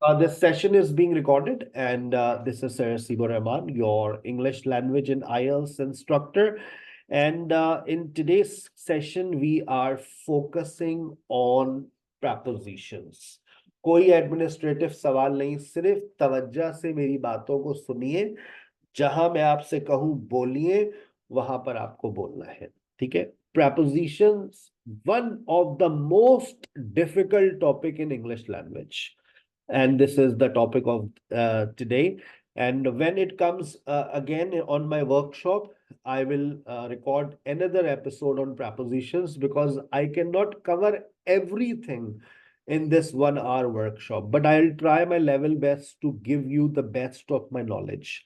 This session is being recorded, and this is Sir Sibo Rahman, your English language and IELTS instructor. And in today's session, we are focusing on prepositions. कोई administrative सवाल नहीं, सिर्फ तवज्जो से मेरी बातों को सुनिए। जहां मैं आपसे कहूं बोलिए, वहां पर आपको बोलना है। ठीक है? Prepositions, one of the most difficult topic in English language, and this is the topic of today. And when it comes again on my workshop, I will record another episode on prepositions because I cannot cover everything in this 1 hour workshop, but I'll try my level best to give you the best of my knowledge.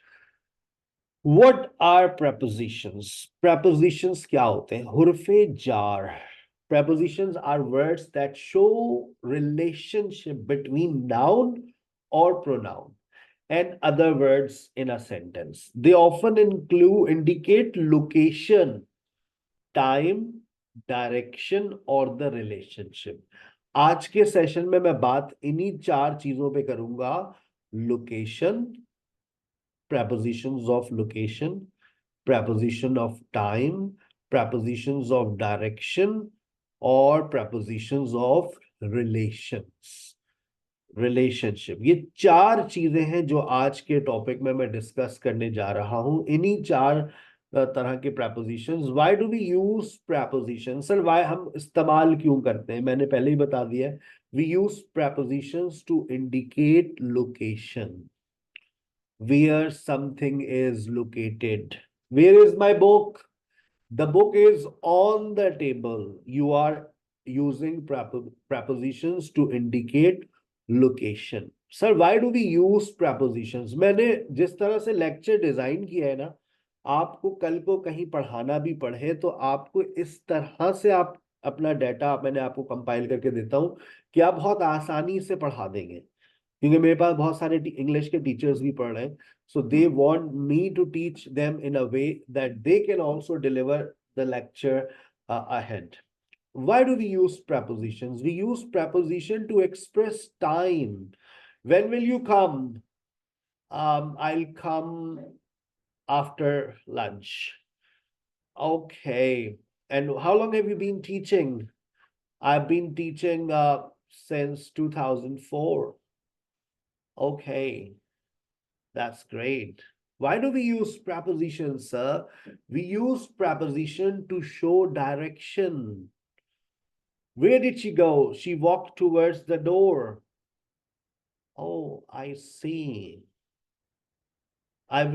What are prepositions? Prepositions क्या होते हैं? हुर्फे jar. Prepositions are words that show relationship between noun or pronoun and other words in a sentence. They often indicate location, time, direction or the relationship. आज के session में मैं बात इन्हीं 4 चीजों पे करूंगा: location, prepositions of location, preposition of time, prepositions of direction और prepositions of relationship. ये 4 चीजें हैं जो आज के टॉपिक में मैं डिस्कस करने जा रहा हूं। इन्हीं 4 तरह के prepositions. Why do we use prepositions? Sir, why हम इस्तेमाल क्यों करते हैं? मैंने पहले ही बता दिया है. We use prepositions to indicate location, where something is located. Where is my book? The book is on the table. You are using prepositions to indicate location. Sir, why do we use prepositions? मैंने जिस तरह से lecture design किया है ना, आपको कल को कहीं पढ़ाना भी पढ़े तो आपको इस तरह से आप अपना डाटा मैंने आपको कंपाइल करके देता हूं कि आप बहुत आसानी से पढ़ा देंगे, क्योंकि मेरे पास बहुत सारे इंग्लिश के टीचर्स भी पढ़ रहे हैं. So they want me to teach them in a way that they can also deliver the lecture ahead. Why do we use prepositions? We use preposition to express time. When will you come? I'll come after lunch. Okay. And how long have you been teaching? I've been teaching since 2004. Okay. That's great. Why do we use prepositions, sir? We use preposition to show direction. Where did she go? She walked towards the door. Oh, I see. I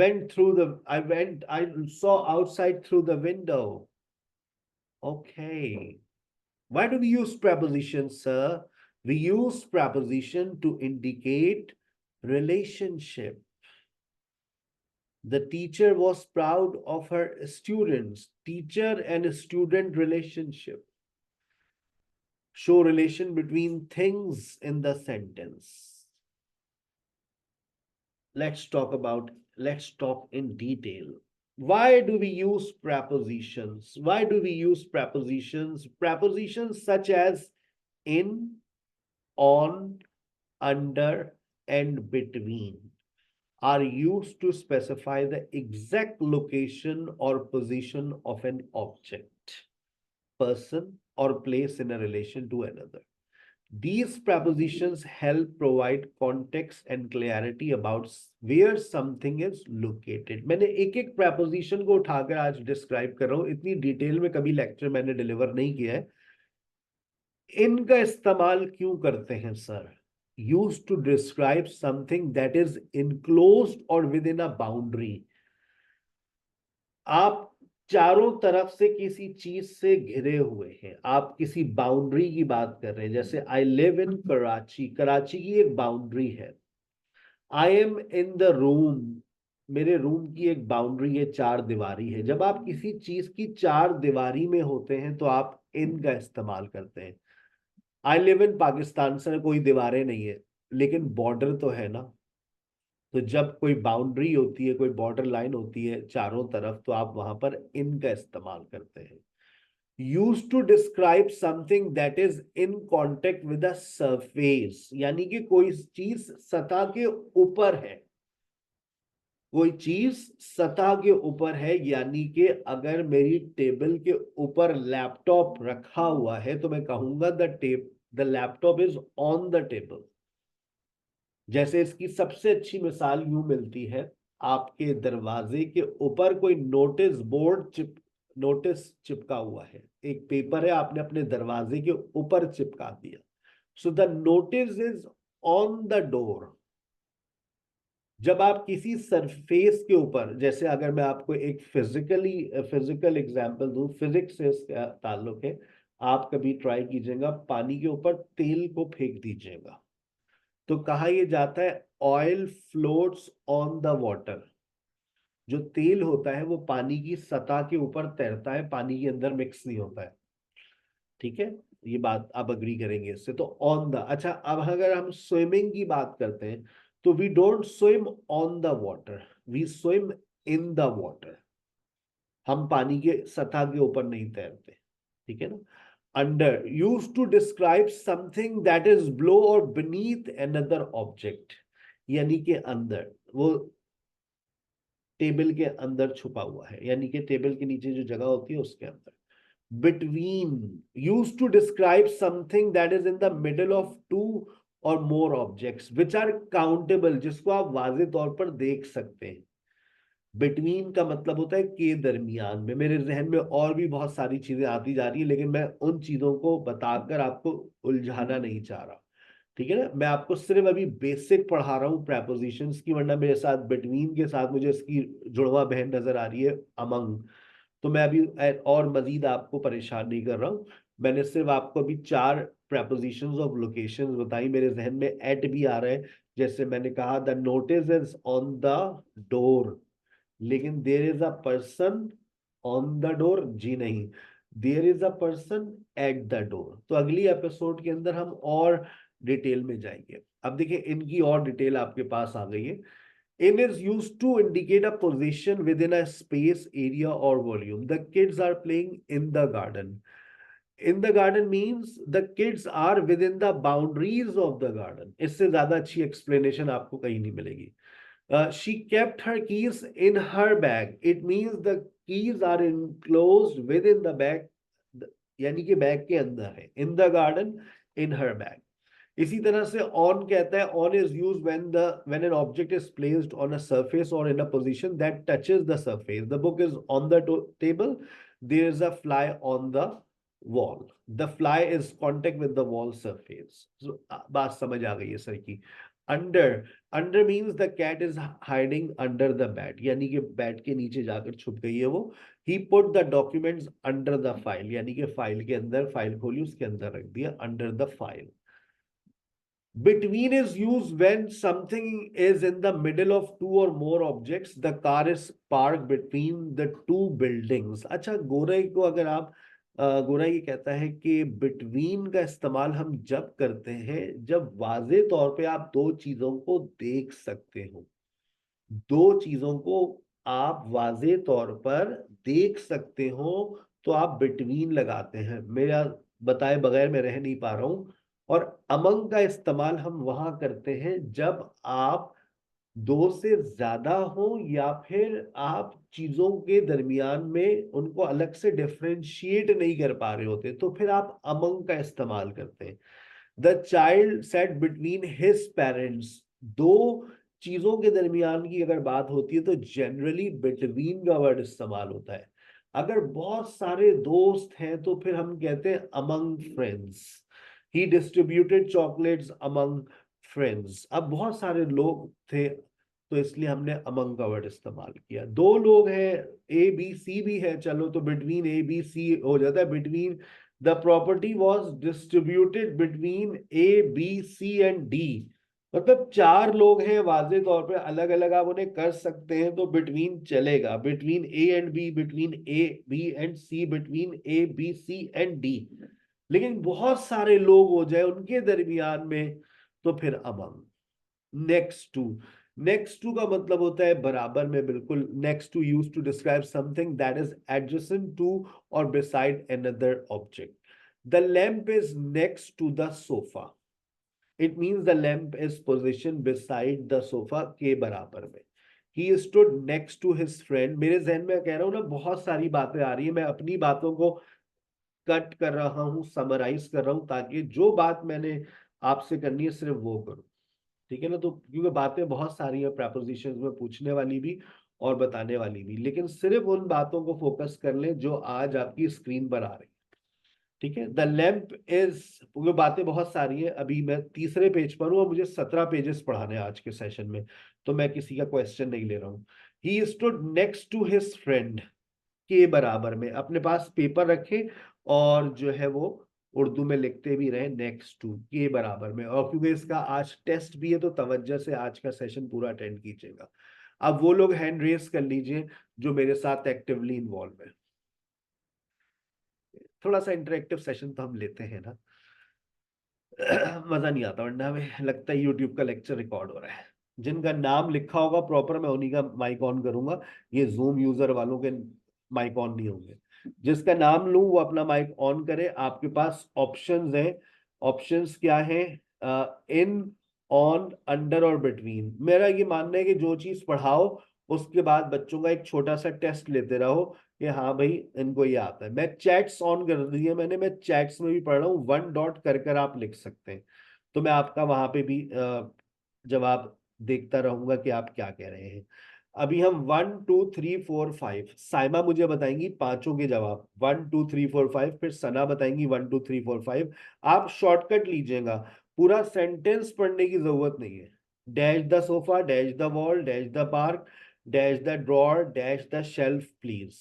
saw outside through the window. Okay. Why do we use prepositions, sir? We use preposition to indicate relationship. The teacher was proud of her students. Teacher and student relationship. Show relation between things in the sentence. Let's talk in detail. Why do we use prepositions? Why do we use prepositions? Prepositions such as in, on, under, and between are used to specify the exact location or position of an object, person, or place in a relation to another. These prepositions help provide context and clarity about where something is located. मैंने एक एक preposition को उठाकर आज describe कर रहा हूं, इतनी डिटेल में कभी लेक्चर मैंने डिलीवर नहीं किया है. इनका इस्तेमाल क्यों करते हैं sir? Used to describe something that is enclosed or within a boundary. आप चारों तरफ से किसी चीज से घिरे हुए हैं, आप किसी बाउंड्री की बात कर रहे हैं. जैसे I live in Karachi, Karachi की एक बाउंड्री है. I am in the room, मेरे रूम की एक बाउंड्री है, 4 दीवारी है. जब आप किसी चीज की 4 दीवारी में होते हैं तो आप इन का इस्तेमाल करते हैं. I live in Pakistan, sir कोई दीवारें नहीं है लेकिन बॉर्डर तो है ना. तो जब कोई बाउंड्री होती है, कोई बॉर्डर लाइन होती है चारों तरफ, तो आप वहां पर इन का इस्तेमाल करते हैं. Use to describe something that is in contact with the surface, यानी कि कोई चीज सतह के ऊपर है, कोई चीज सतह के ऊपर है, यानी कि अगर मेरी टेबल के ऊपर लैपटॉप रखा हुआ है तो मैं कहूंगा the laptop is on the table. जैसे इसकी सबसे अच्छी मिसाल यूं मिलती है, आपके दरवाजे के ऊपर कोई नोटिस चिपका हुआ है, एक पेपर है, आपने अपने दरवाजे के ऊपर चिपका दिया, so the notice is on the door. जब आप किसी सरफेस के ऊपर, जैसे अगर मैं आपको एक फिजिकल एग्जांपल दूं, फिजिक्स से इसका ताल्लुक है, आप कभी ट्राई कीजिएगा पानी के ऊपर तेल को फेंक दीजिएगा, तो कहा यह जाता है oil floats on the water. जो तेल होता है वो पानी की सतह के ऊपर तैरता है, पानी के अंदर मिक्स नहीं होता है। ठीक है, ये बात आप अग्री करेंगे इससे। तो ऑन द, अच्छा अब अगर हम स्विमिंग की बात करते हैं तो we don't swim on the water, we swim in the water. हम पानी के सतह के ऊपर नहीं तैरते, ठीक है ना। Under, use to describe something that is below और बीनीथ अनदर ऑब्जेक्ट, यानी कि अंदर, वो टेबल के अंदर छुपा हुआ है, यानी कि टेबल के नीचे जो जगह होती है उसके अंदर। between, used to describe something that is in the middle of two or more objects which are countable, जिसको आप वाजे तौर पर देख सकते हैं। बिटवीन का मतलब होता है के दरमियान में। मेरे जहन में और भी बहुत सारी चीजें आती जा रही है, लेकिन मैं उन चीजों को बताकर आपको उलझाना नहीं चाह रहा, ठीक है ना। मैं आपको सिर्फ अभी बेसिक पढ़ा रहा हूँ प्रेपोजिशंस की, वरना मेरे साथ बिटवीन के साथ मुझे इसकी जुड़वा बहन नजर आ रही है अमंग। तो मैं अभी और मजीद आपको परेशान नहीं कर रहा हूं, मैंने सिर्फ आपको अभी 4 prepositions ऑफ लोकेशंस बताई, मेरे जहन में एट भी आ रहा है। जैसे मैंने कहा the notice is on the door, लेकिन there is a person on the door, जी नहीं, there is a person at the door. तो अगली एपिसोड के अंदर हम और डिटेल में जाएंगे। अब देखिए इनकी और डिटेल आपके पास आ गई है। In is used to indicate a position within a space, area, or volume. The kids are playing in the garden. In the garden means the kids are within the boundaries of the garden. इससे ज्यादा अच्छी explanation आपको कहीं नहीं मिलेगी। She kept her keys in her bag. It means the keys are enclosed within the bag. यानी कि bag के अंदर है। In the garden, in her bag. इसी तरह से ऑन कहता है, on is use when an object is placed on a surface और in a position that touches the surface. The book is on the table, there is a fly on the wall, the fly is contact with the wall surface. बात समझ आ गई है sir की। Under, under means the cat is hiding under the bed, यानी कि bed के नीचे जाकर छुप गई है वो। He put the documents under the file, यानी कि फाइल के अंदर, फाइल खोली उसके अंदर रख दिया, under the file. Between is used when something is in the middle of two or more objects. The car is parked between the two buildings. अच्छा, गोरई को अगर आप गोरई ये कहता है कि बिटवीन का इस्तेमाल हम जब करते हैं जब वाजे तौर पे आप दो चीजों को देख सकते हो, दो चीजों को आप वाजे तौर पर देख सकते हो, तो आप बिटवीन लगाते हैं। मेरा बताए बगैर मैं रह नहीं पा रहा हूं। और अमंग का इस्तेमाल हम वहां करते हैं जब आप दो से ज्यादा हो या फिर आप चीजों के दरमियान में उनको अलग से डिफरेंशिएट नहीं कर पा रहे होते, तो फिर आप अमंग का इस्तेमाल करते हैं। The child set between his parents, दो चीजों के दरमियान की अगर बात होती है तो जनरली बिटवीन का वर्ड इस्तेमाल होता है। अगर बहुत सारे दोस्त हैं तो फिर हम कहते हैं अमंग फ्रेंड्स। ही डिस्ट्रीब्यूटेड चॉकलेट्स अमंग फ्रेंड्स। अब बहुत सारे लोग थे तो इसलिए हमने अमंग का वर्ड इस्तेमाल किया। दो लोग हैं, ए बी सी भी है, चलो तो बिटवीन ए बी सी हो जाता है। Between the property was distributed between A B C and D, मतलब चार लोग हैं, वाजे तौर पे अलग अलग आप उन्हें कर सकते हैं तो बिटवीन चलेगा। Between A and B, between A B and C, between A B C and D. लेकिन बहुत सारे लोग हो जाए उनके दरमियान में तो फिर among. Next to, next to का मतलब होता है बराबर में, बिल्कुल। Next to use to describe something that is adjacent to और beside another object. The lamp is next to the sofa, it means the lamp is position beside the sofa, के बराबर में। He stood next to his friend. मेरे जहन में कह रहा हूं ना, बहुत सारी बातें आ रही है, मैं अपनी बातों को कट कर रहा हूं, समराइज कर रहा हूं, ताकि जो बात मैंने आपसे करनी है सिर्फ वो करूं। ठीक है ना? तो क्योंकि बातें बहुत सारी है प्रपोजिशंस में, पूछने वाली भी और बताने वाली भी, लेकिन सिर्फ उन बातों को फोकस कर लें जो आज आपकी स्क्रीन पर आ रही है। ठीक है? द लैम्प इज, वो बातें बहुत सारी है, अभी मैं तीसरे पेज पर हूं और मुझे 17 पेजेस पढ़ाने हैं आज के सेशन में, तो मैं किसी का क्वेश्चन नहीं ले रहा हूं। He stood next to his friend, के बराबर में, अपने पास पेपर रखे और जो है वो उर्दू में लिखते भी रहे, नेक्स्ट टू, के बराबर में। और क्योंकि इसका आज टेस्ट भी है तो तवज्जो से आज का सेशन पूरा अटेंड कीजिएगा। अब वो लोग हैंड रेस कर लीजिए जो मेरे साथ एक्टिवली इन्वॉल्व है। थोड़ा सा इंटरेक्टिव सेशन तो हम लेते हैं ना। मजा नहीं आता, वरना हमें लगता है यूट्यूब का लेक्चर रिकॉर्ड हो रहा है। जिनका नाम लिखा होगा प्रॉपर, मैं उन्हीं का माइक ऑन करूंगा, ये जूम यूजर वालों के माइक ऑन नहीं होंगे। जिसका नाम लूं वो अपना माइक ऑन करे। आपके पास ऑप्शंस हैं। ऑप्शंस क्या हैं? इन, ऑन, अंडर और बिटवीन। मेरा ये मानना है कि जो चीज पढ़ाओ उसके बाद बच्चों का एक छोटा सा टेस्ट लेते रहो कि हाँ भाई इनको ये आता है। मैं चैट्स ऑन कर दिए मैंने, मैं चैट्स में भी पढ़ रहा हूँ, वन डॉट कर कर आप लिख सकते हैं, तो मैं आपका वहां पे भी जवाब देखता रहूंगा कि आप क्या कह रहे हैं। अभी हम 1 2 3 4 5, साइमा मुझे बताएंगी पांचों के जवाब, 1 2 3 4 5, फिर सना बताएंगी 1 2 3 4 5। आप शॉर्टकट लीजिएगा, पूरा सेंटेंस पढ़ने की जरूरत नहीं है। Dash the sofa, dash the wall, dash the park, dash the drawer, dash the shelf please.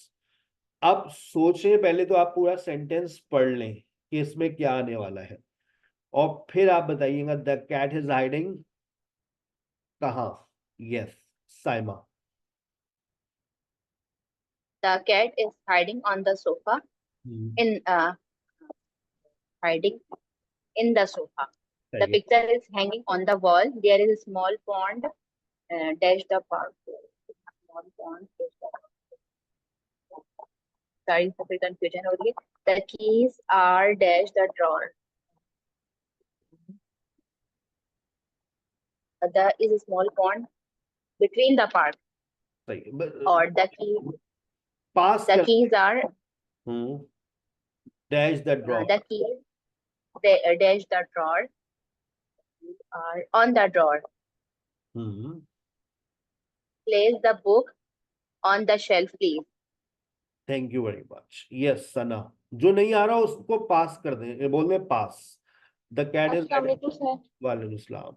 अब सोचें पहले तो, आप पूरा सेंटेंस पढ़ लें कि इसमें क्या आने वाला है, और फिर आप बताइएगा द कैट इज हाइडिंग कहाँ। Yes, Saima. The cat is hiding on the sofa. Hmm, In hiding in the sofa. The सही है। picture is hanging on the wall. There is a small pond. Dash the park. Small pond. Dash the park. Sorry, for the confusion हो रही है. The keys are dash the drawer. There is a small pond between the park. सही है। Or the key. पास The कर। keys are dash the drawer. the keys. Dash the drawer. Are on the drawer. Hmm, Place the book on the shelf, please. Thank you very much. Yes Sana, जो नहीं आ रहा उसको पास कर दें, ये बोल दें पास। The cat is, Assalamu alaikum, sir. वालेकुम सलाम।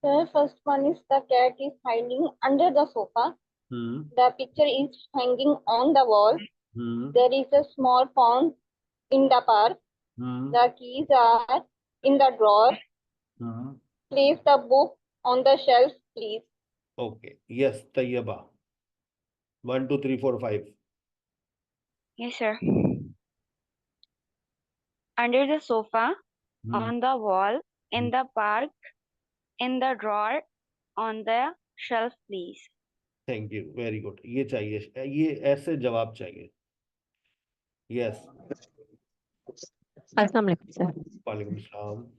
Sir, first one is the cat is hiding under the sofa. Hmm, The picture is hanging on the wall. Hmm, There is a small pond in the park. Hmm, The keys are in the drawer. Hmm. Place the book on the shelf, please. Okay, yes Tayyaba, 1 2 3 4 5। Yes, sir. Under the sofa, on the wall, in the park, in the drawer, on the shelf, please. Thank you, very good. ये चाहिए, ये ऐसे जवाब चाहिए। Yes, Assalamu alaikum, sir. वालेकुम सलाम।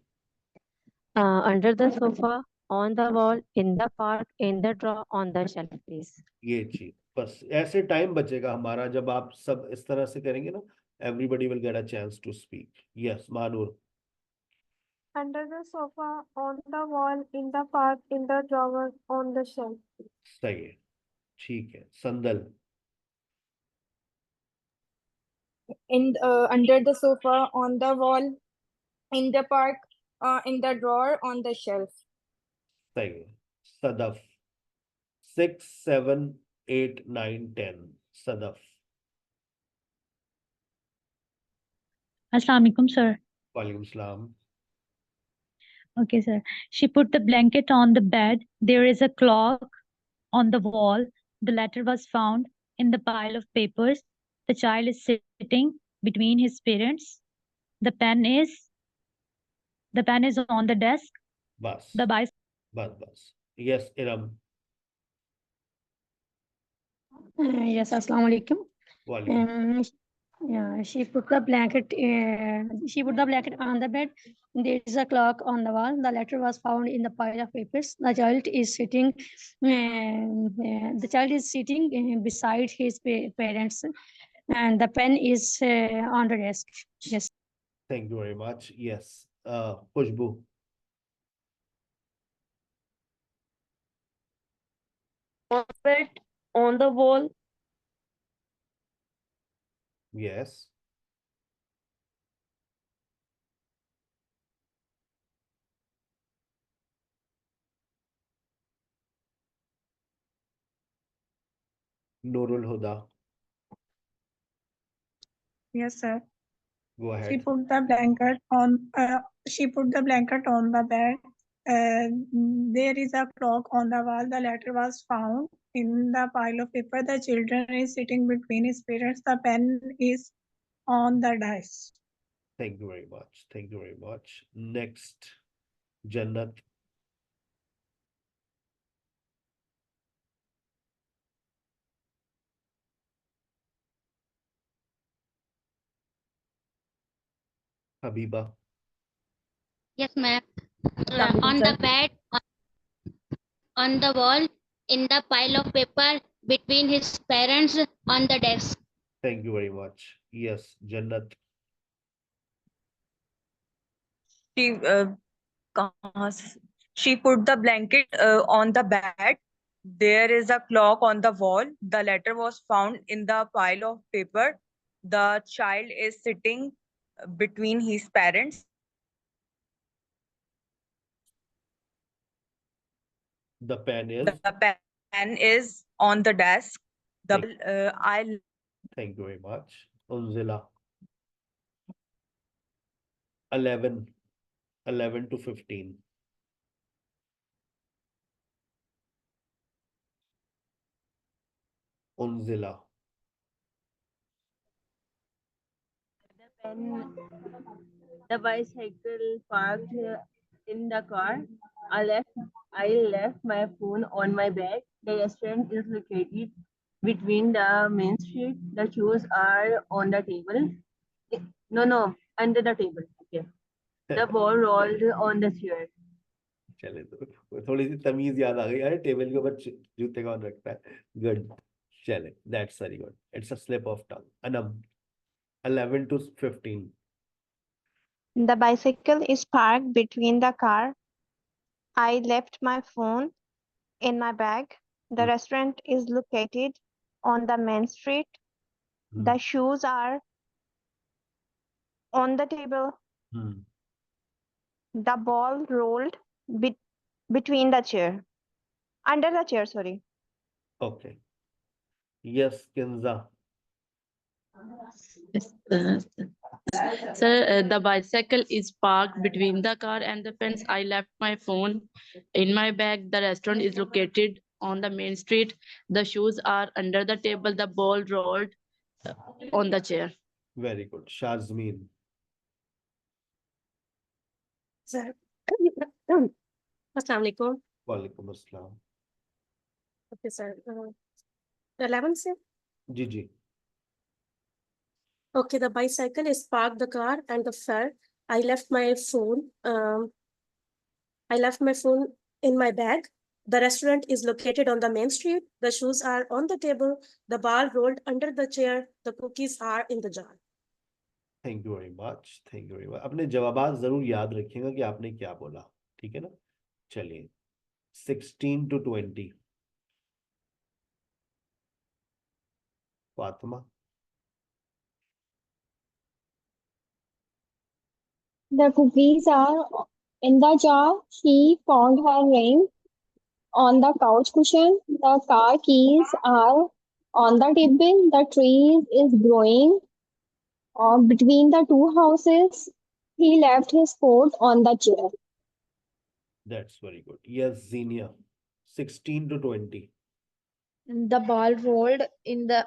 Under the sofa, on the wall, in the park, in the drawer, on the shelf, please. ये चीज बस, ऐसे टाइम बचेगा हमारा जब आप सब इस तरह से करेंगे ना, everybody will get a chance to speak. Yes Manoor. Under the sofa, on the wall, in the park, in the drawer, on the shelf. सही है, ठीक है। संदल। Under the sofa, on the wall, in the park, in the drawer, on the shelf. सही है। Sadaf. 6 7 8 9 10। Sadaf. Assalamu alaikum, sir. वालेकुम सलाम। Okay, sir. She put the blanket on the bed. There is a clock on the wall. The letter was found in the pile of papers. The child is sitting between his parents. The pen is on the desk. बस The bicycle. बस बस, Yes, Iram. Yes, Assalamu alaikum. Welcome. Yeah, she put the blanket. She put the blanket on the bed. There is a clock on the wall. The letter was found in the pile of papers. The child is sitting. The child is sitting beside his parents, and the pen is on the desk. Yes. Thank you very much. Yes. Khushbu. On the bed, on the wall, Yes. Nurul Huda. Yes, sir. Go She ahead. put the blanket on. She put the blanket on the bed. There is a clock on the wall. The letter was found in the pile of paper. The children is sitting between his parents. The pen is on the desk. Thank you very much. Thank you very much. Next, Jannat. Habiba. Yes, ma'am. On the bed, on the wall, in the pile of paper, between his parents, on the desk. Thank you very much. Yes, Jannat. She कहाँ से- she put the blanket on the bed. There is a clock on the wall. The letter was found in the pile of paper. The child is sitting between his parents. The pen is. The pen is on the desk. The I Thank you very much. Unzila. 11 to 15. Unzila. The bicycle parked in the car. I left my phone on my bag. The restaurant is located between the main street. The shoes are on the table. No, under the table. Okay. The ball rolled on the chair. चले तो थोड़ी सी तमीज याद आ गई अरे table के ऊपर जूते कौन रखता है गुड चले that's very good it's a slip of tongue Anam 11 to 15 The bicycle is parked between the car. I left my phone in my bag. The restaurant is located on the main street. The shoes are on the table. The ball rolled between the chair. Under the chair, sorry. okay yes Kinza Sir, the bicycle is parked between the car and the fence. I left my phone in my bag. The restaurant is located on the main street. The shoes are under the table. The ball rolled on the chair. very good Shazmeen Sir. Assalamu alaikum. वालेकुम अस्सलाम Okay, sir. 11, sir. जी Okay, the bicycle is parked the car and the fare. I left my phone. I left my phone in my bag. The restaurant is located on the main street. The shoes are on the table. The ball rolled under the chair. The cookies are in the jar. Thank you very much अपने जवाबात जरूर याद रखिएगा कि आपने क्या बोला ठीक है ना चलिए 16 to 20 Fatima The cookies are in the jar. She found her ring on the couch cushion. The car keys are on the table. The tree is growing between the two houses. He left his coat on the chair. that's very good yes Zenia 16 to 20 The ball rolled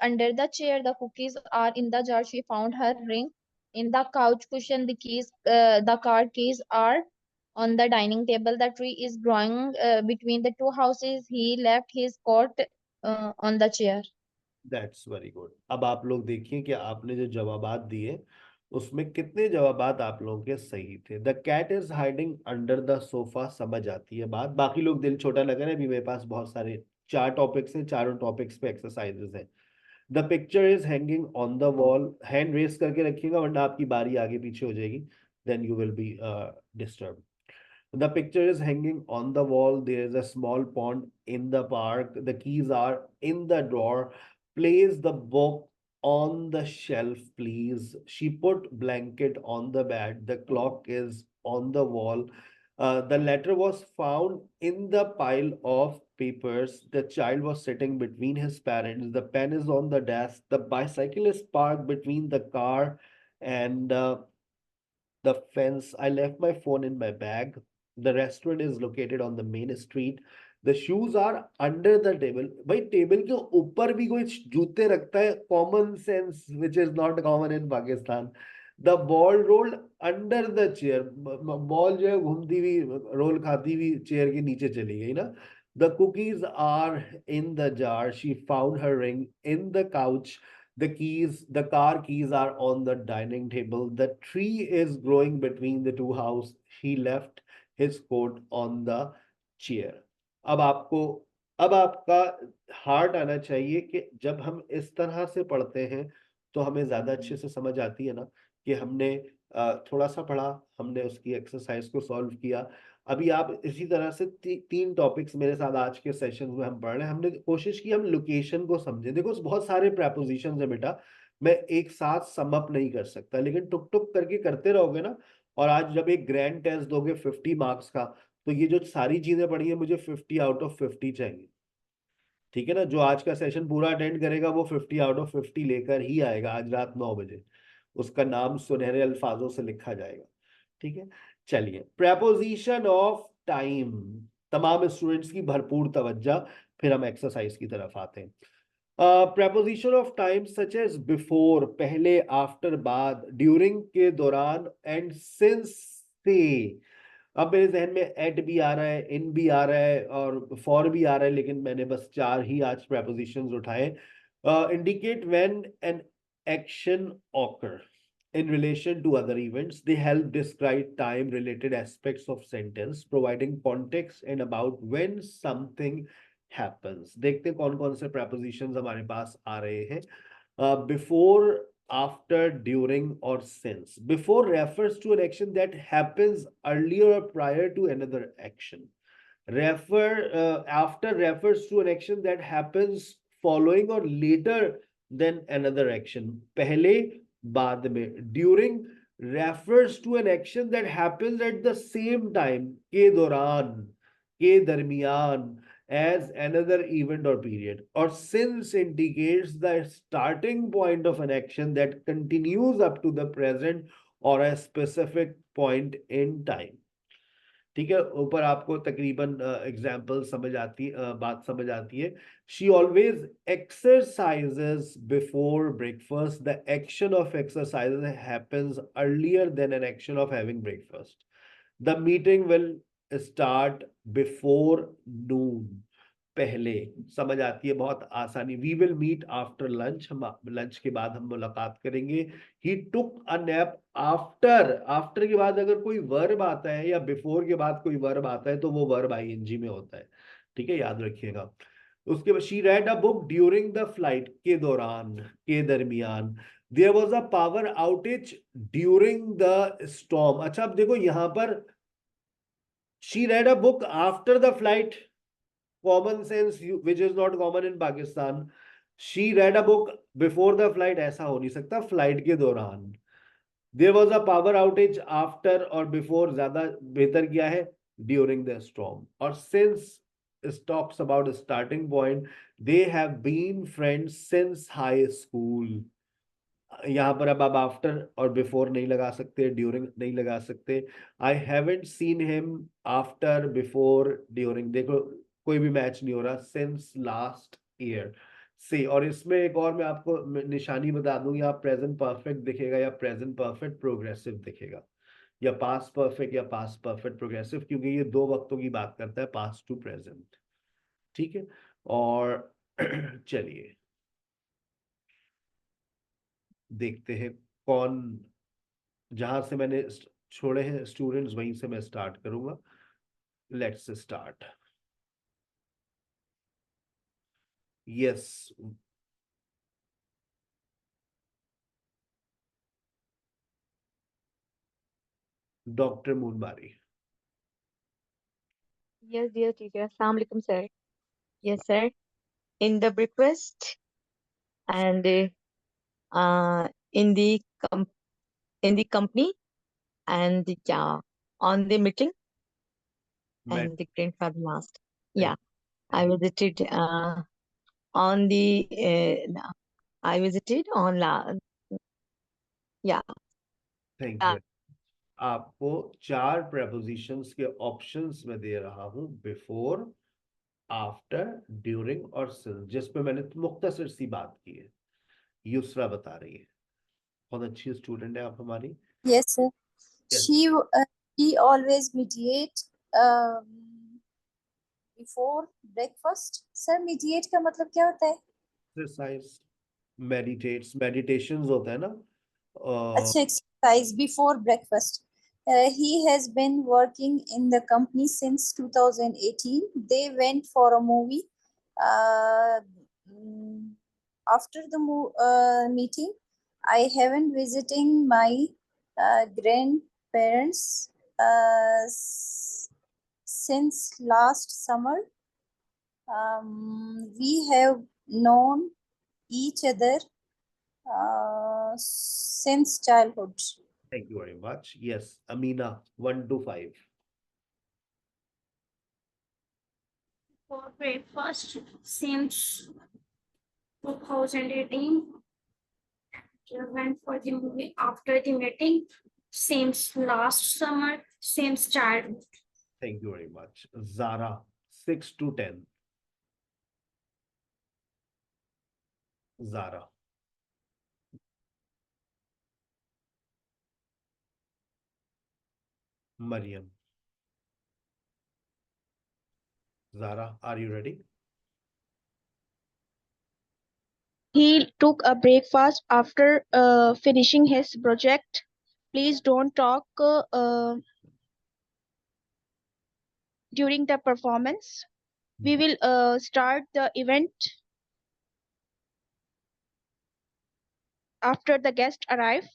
under the chair. The cookies are in the jar. She found her ring in the couch cushion. The car keys are on the dining table. The tree is growing between the two houses. He left his coat on the chair. That's very good. अब आप लोग देखिए कि आपने जो जवाबात दिए उसमें कितने जवाबात आप लोगों के सही थे। The cat is hiding under the sofa, समझ आती है बात। बाकी लोग दिल छोटा लग रहा है, अभी मेरे पास बहुत सारे 4 टॉपिक्स हैं, चारों टॉपिक्स पे एक्सरसाइजेस हैं। The picture is hanging on the wall, hand raise करके रखिएगा वरना आपकी बारी आगे पीछे हो जाएगी, then you will be disturb. The picture is hanging on the wall. There is a small pond in the park. The keys are in the drawer. Place the book on the shelf, please. She put blanket on the bed. The clock is on the wall. The letter was found in the pile of papers. The child was sitting between his parents. The pen is on the desk. The bicycle is parked between the car and the fence. I left my phone in my bag. The restaurant is located on the main street. The shoes are under the table. भाई table के ऊपर भी कोई जूते रखता है? Common sense which is not common in Pakistan. The ball rolled under the chair. Ball जो है घूमती हुई रोल खाती हुई चेयर के नीचे चली गई ना। The cookies are in the jar. She found her ring in the couch. The car keys are on the dining table. The tree is growing between the two houses. He left his coat on the chair. अब आपका heart आना चाहिए कि जब हम इस तरह से पढ़ते हैं तो हमें ज्यादा अच्छे से समझ आती है ना, कि हमने थोड़ा सा पढ़ा, हमने उसकी एक्सरसाइज को सॉल्व किया। अभी आप इसी तरह से 3 टॉपिक्स मेरे साथ आज के सेशन में हम पढ़ रहे हैं। हमने कोशिश की हम लोकेशन को समझें। देखो बहुत सारे प्रेपोजिशंस है बेटा, मैं एक साथ सम अप नहीं कर सकता, लेकिन टुक टुक करके करते रहोगे ना, और आज जब एक ग्रैंड टेस्ट दोगे 50 मार्क्स का, तो ये जो सारी चीजें पढ़ी है मुझे 50 आउट ऑफ 50 चाहिए। ठीक है ना? जो आज का सेशन पूरा अटेंड करेगा वो 50 आउट ऑफ 50 लेकर ही आएगा आज रात 9 बजे। उसका नाम सुनहरे अल्फाजों से लिखा जाएगा। ठीक है, चलिए। प्रेपोजिशन ऑफ टाइम, तमाम स्टूडेंट्स की भरपूर तवज्जो, फिर हम एक्सरसाइज की तरफ आते हैं। preposition of time such as before, पहले, after, बाद, during के दौरान, and since से। अब मेरे जहन में at भी आ रहा है, in भी आ रहा है और for भी आ रहा है, लेकिन मैंने बस 4 ही आज prepositions उठाए। Indicate when an action occur in relation to other events. They help describe time related aspects of sentence, providing context and about when something happens. देखते हैं कौन कौन से prepositions हमारे पास आ रहे हैं। Before, after, during or since. Before refers to an action that happens earlier or prior to another action. After refers to an action that happens following or later than another action. पहले बाद में। During refers to an action that happens at the same time, के दौरान, के दरमियान, as another event or period. Or since indicates the starting point of an action that continues up to the present or a specific point in time. ठीक है, ऊपर आपको तकरीबन example समझ आती बात समझ आती है। She always exercises before breakfast. The action of exercise happens earlier than an action of having breakfast. The meeting will start before noon. पहले समझ आती है, बहुत आसानी। We will meet after lunch. हम लंच के बाद हम मुलाकात करेंगे। He took a nap after. After के बाद अगर कोई वर्ब आता है या before के बाद कोई वर्ब आता है तो वो वर्ब ing में होता है। ठीक है, याद रखिएगा। उसके बाद she read a book during the flight, के दौरान, के दरमियान। There was a power outage during the storm. अच्छा, अब देखो यहाँ पर she read a book after the flight. Common sense which is not common in Pakistan. She read a book before the flight, ऐसा हो नहीं सकता, फ्लाइट के दौरान। There was a power outage after और before ज्यादा बेहतर किया है, during the storm. और since it talks about a starting point, they have been friends since high school. यहाँ पर अब आप आफ्टर और बिफोर नहीं लगा सकते, ड्यूरिंग नहीं लगा सकते। I haven't seen him after, before, during। देखो कोई भी मैच नहीं हो रहा। सिंस लास्ट ईयर से। और इसमें एक और मैं आपको निशानी बता दूं, या प्रेजेंट परफेक्ट दिखेगा या प्रेजेंट परफेक्ट प्रोग्रेसिव दिखेगा। या पास्ट परफेक्ट या पास्ट परफेक्ट प्रोग्रेसिव, क्योंकि ये दो वक्तों की बात करता है, पास्ट टू प्रेजेंट। ठीक है, और चलिए देखते हैं कौन, जहां से मैंने छोड़े हैं स्टूडेंट्स वहीं से मैं स्टार्ट करूंगा। Let's start. यस, डॉक्टर मूनबारी। Yes, dear teacher. Assalamu alaikum, sir. Yes, sir. In the breakfast and in the com in the company and yeah, on the meeting and the grandfather last. Yeah, I visited on the I visited on la yeah. Thank you. आपको 4 prepositions के options में दे रहा हूं, before, after, during और since, जिसपे मैंने मुख्तसर सी बात की है। युसरा बता रही है, बहुत अच्छी स्टूडेंट है आप हमारी। Yes, sir. Yes. She always mediate before breakfast. Sir, mediate का मतलब क्या होता है? Exercise, meditates, meditations होता है ना। अच्छा, exercise before breakfast. He has been working in the company since 2018. They went for a movie. After the meeting, I haven't visiting my grandparents since last summer. We have known each other since childhood. Thank you very much. Yes, Amina, 1 to 5. For breakfast since 2018. Went for the movie after the meeting since last summer, since childhood. Thank you very much. Zara, 6 to 10. Zara. Mariam. Zara, are you ready? He took a breakfast after finishing his project. Please don't talk during the performance. We will start the event after the guests arrive.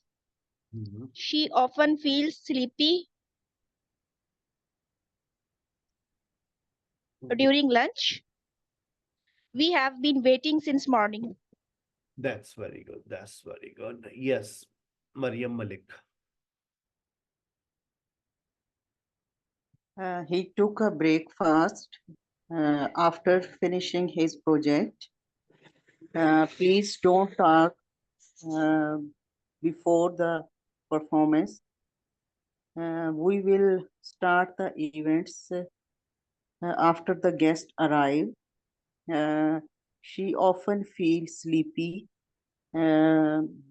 She often feels sleepy during lunch. We have been waiting since morning. That's very good. That's very good. Yes, Mariam Malik. He took a breakfast after finishing his project. Please don't talk before the performance. We will start the events after the guests arrive. She often feels sleepy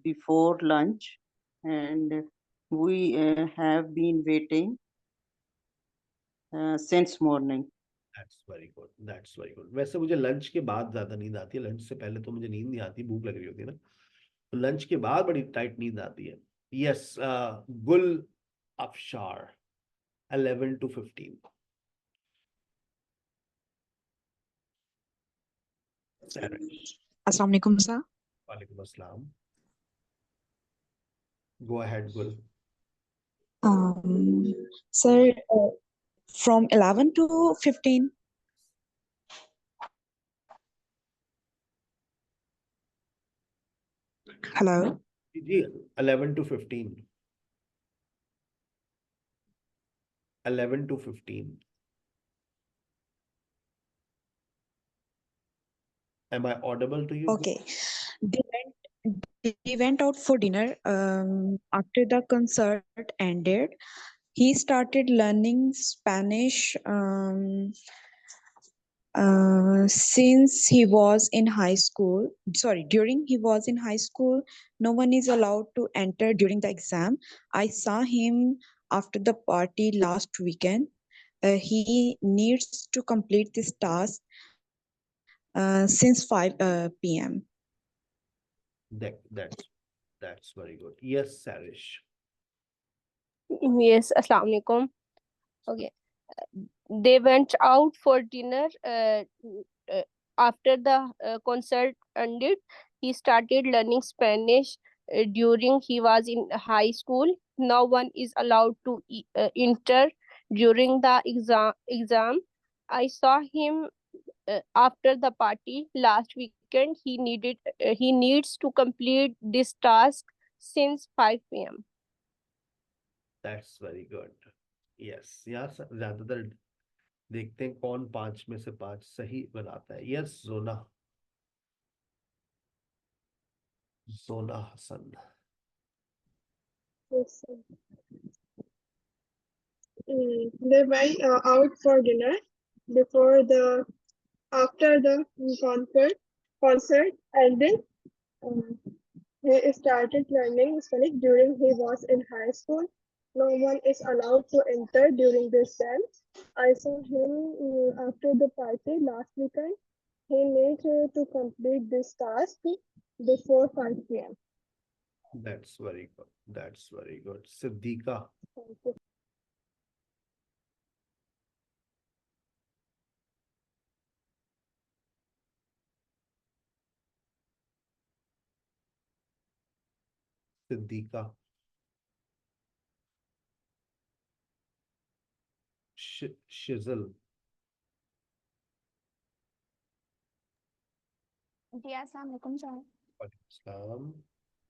before lunch, and we have been waiting since morning. That's very good. That's very good. वैसे मुझे lunch के बाद ज्यादा नींद आती है, lunch से पहले तो मुझे नींद नहीं आती, भूख लग रही होती है ना, तो लंच के बाद बड़ी टाइट नींद आती है। यस, गुल अफशार, 11 to 15. Assalamu alaikum, sir. Walaikum assalam. Go ahead, Gul. Sir, from 11 to 15. Hello. 11 to 15. 11 to 15. Am I audible to you? Okay. They went out for dinner. After the concert ended, he started learning Spanish since he was in high school. Sorry, during he was in high school, no one is allowed to enter during the exam. I saw him after the party last weekend. He needs to complete this task since 5 p.m. That's very good. Yes, Sarish. Yes, Assalamu alaikum. Okay. They went out for dinner. After the concert ended, he started learning Spanish during he was in high school. No one is allowed to enter during the exam. I saw him after the party last weekend. He needs to complete this task since 5 p.m. That's very good. Yes, यार ज्यादातर देखते हैं कौन 5 में से 5 सही बनाता है. Yes, Jona Hasan. Yes, sir. They went out for dinner after the concert ended. He started learning Spanish during he was in high school. No one is allowed to enter during this time. I saw him after the party last weekend. He needs to complete this task before 5 p.m. That's very good. That's very good. Siddika. Thank you. Siddika. Shizzle. Yes, Assalamualaikum, sir. Islam.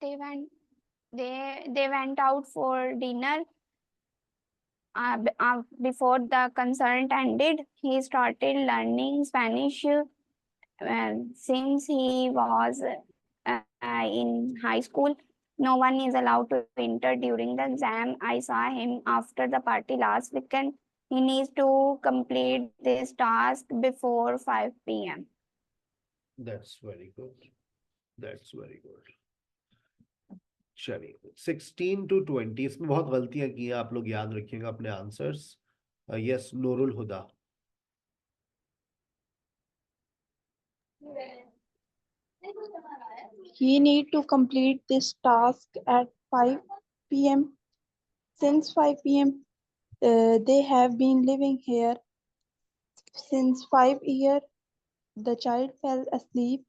They went out for dinner. Before the concert ended, he started learning Spanish since he was in high school. No one is allowed to enter during the exam. I saw him after the party last weekend. He needs to complete this task before 5 p.m. That's very good. That's very good. चलिए 16 to 20 इसमें बहुत गलतियां की हैं, आप लोग याद रखिएगा अपने answers. Yes, Nurul Huda. He need to complete this task at 5 p.m. Since 5 p.m. They have been living here since 5 years. The child fell asleep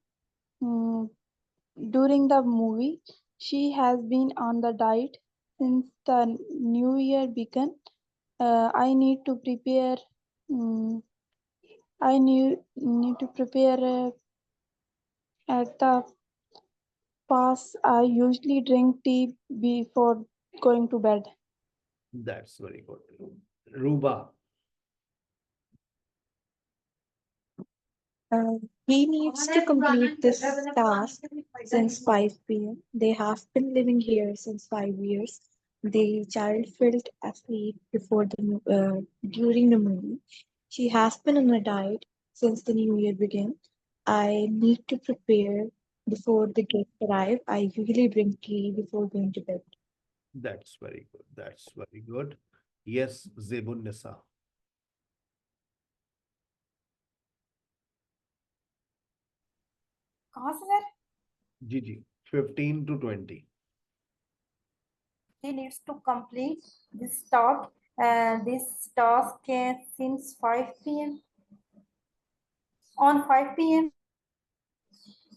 during the movie. She has been on the diet since the new year began. I need to prepare. I need to prepare at the past. I usually drink tea before going to bed. That's very good. Ruba. He needs to complete this task since 5 p.m. They have been living here since 5 years. The child fell asleep during the movie. She has been on a diet since the new year began. I need to prepare before the guests arrive. I usually drink tea before going to bed. That's very good. That's very good. Yes, Zebun Nisa. कहाँ से sir? जी 15 to 20. He needs to complete this task. Since 5 p.m. On 5 p.m.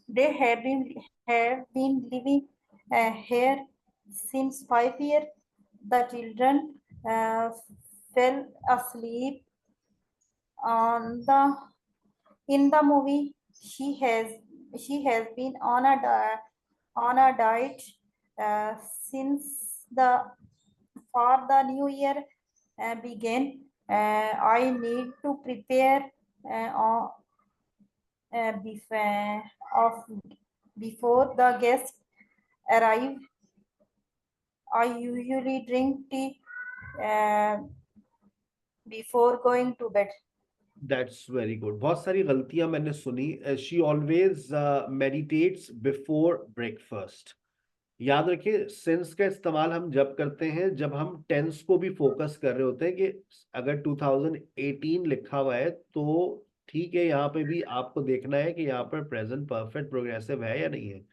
They have been living here since 5 years. The children fell asleep in the movie. She has been on a diet since for the new year began. I need to prepare before the guests arrive. I usually drink tea before going to bed. That's very good. बहुत सारी गलतियां मैंने सुनी. She always meditates before breakfast. याद रखिए since का इस्तेमाल हम जब करते हैं जब हम टेंस को भी फोकस कर रहे होते हैं कि अगर 2018 लिखा हुआ है तो ठीक है, यहाँ पे भी आपको देखना है कि यहाँ पर प्रेजेंट परफेक्ट प्रोग्रेसिव है या नहीं है।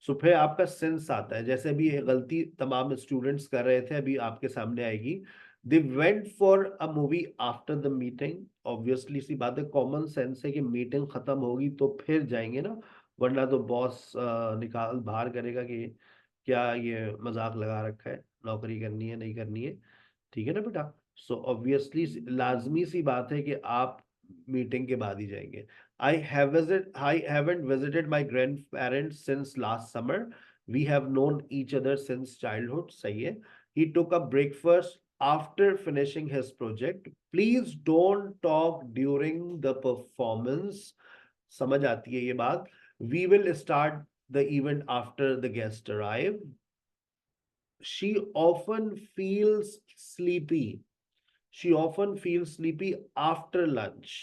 सो फिर आपका सेंस आता है। जैसे अभी ये गलती तमाम स्टूडेंट्स कर रहे थे, अभी आपके सामने आएगी। They went for a movie after the meeting. Obviously सी बात है, कॉमन सेंस है कि मीटिंग खत्म होगी तो फिर जाएंगे ना, वरना तो बॉस निकाल बाहर करेगा कि क्या ये मजाक लगा रखा है, नौकरी करनी है नहीं करनी है। ठीक है ना बेटा। सो ऑब्वियसली लाजमी सी बात है कि आप मीटिंग के बाद ही जाएंगे। I haven't visited my grandparents since last summer. We have known each other since childhood. सही है। He took a breakfast after finishing his project. Please don't talk during the performance. समझ आती है ये बात। We will start the event after the guests arrive. She often feels sleepy. She often feels sleepy after lunch.